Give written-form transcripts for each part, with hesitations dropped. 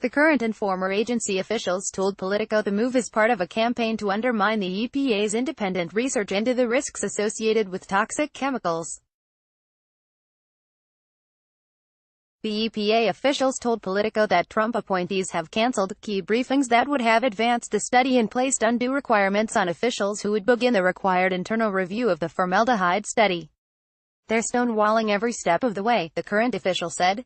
The current and former agency officials told Politico the move is part of a campaign to undermine the EPA's independent research into the risks associated with toxic chemicals. The EPA officials told Politico that Trump appointees have canceled key briefings that would have advanced the study and placed undue requirements on officials who would begin the required internal review of the formaldehyde study. "They're stonewalling every step of the way," the current official said.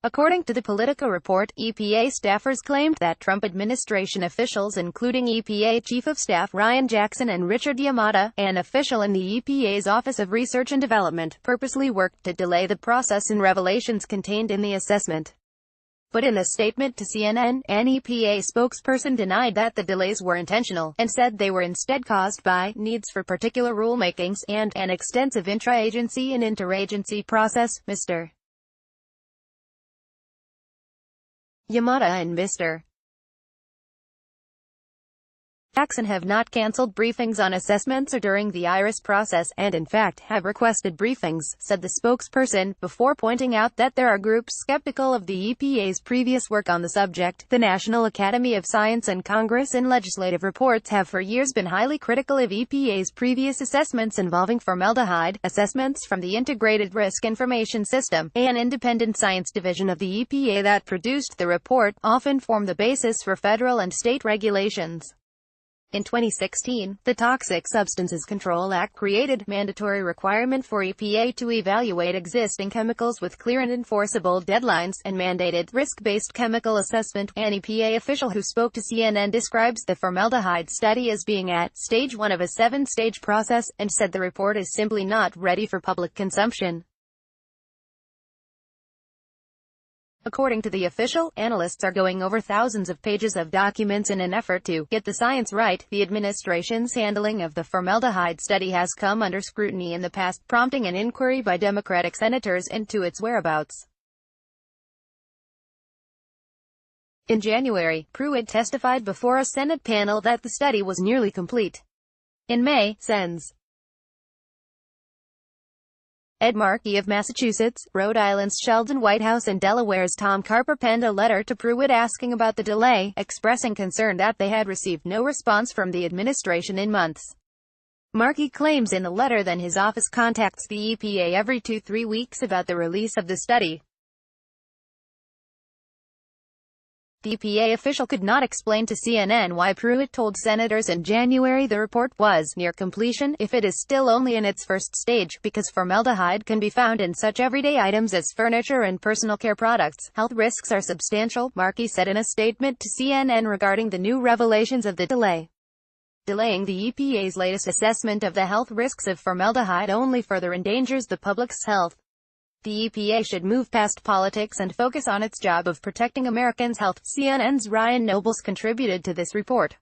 According to the Politico report, EPA staffers claimed that Trump administration officials, including EPA Chief of Staff Ryan Jackson and Richard Yamada, an official in the EPA's Office of Research and Development, purposely worked to delay the process and revelations contained in the assessment. But in a statement to CNN, an EPA spokesperson denied that the delays were intentional, and said they were instead caused by needs for particular rulemakings and an extensive intra-agency and interagency process. Mr. Yamada and Mr. Jackson have not canceled briefings on assessments or during the IRIS process, and in fact have requested briefings, said the spokesperson, before pointing out that there are groups skeptical of the EPA's previous work on the subject. The National Academy of Science and Congress and legislative reports have for years been highly critical of EPA's previous assessments involving formaldehyde. Assessments from the Integrated Risk Information System, an independent science division of the EPA that produced the report, often form the basis for federal and state regulations. In 2016, the Toxic Substances Control Act created mandatory requirement for EPA to evaluate existing chemicals with clear and enforceable deadlines, and mandated risk-based chemical assessment. An EPA official who spoke to CNN describes the formaldehyde study as being at stage 1 of a 7-stage process, and said the report is simply not ready for public consumption. According to the official, analysts are going over thousands of pages of documents in an effort to get the science right. The administration's handling of the formaldehyde study has come under scrutiny in the past, prompting an inquiry by Democratic senators into its whereabouts. In January, Pruitt testified before a Senate panel that the study was nearly complete. In May, Sen's Ed Markey of Massachusetts, Rhode Island's Sheldon Whitehouse and Delaware's Tom Carper penned a letter to Pruitt asking about the delay, expressing concern that they had received no response from the administration in months. Markey claims in the letter that his office contacts the EPA every 2-3 weeks about the release of the study. The EPA official could not explain to CNN why Pruitt told senators in January the report was near completion, if it is still only in its first stage, because formaldehyde can be found in such everyday items as furniture and personal care products. Health risks are substantial, Markey said in a statement to CNN regarding the new revelations of the delay. Delaying the EPA's latest assessment of the health risks of formaldehyde only further endangers the public's health. The EPA should move past politics and focus on its job of protecting Americans' health. CNN's Ryan Nobles contributed to this report.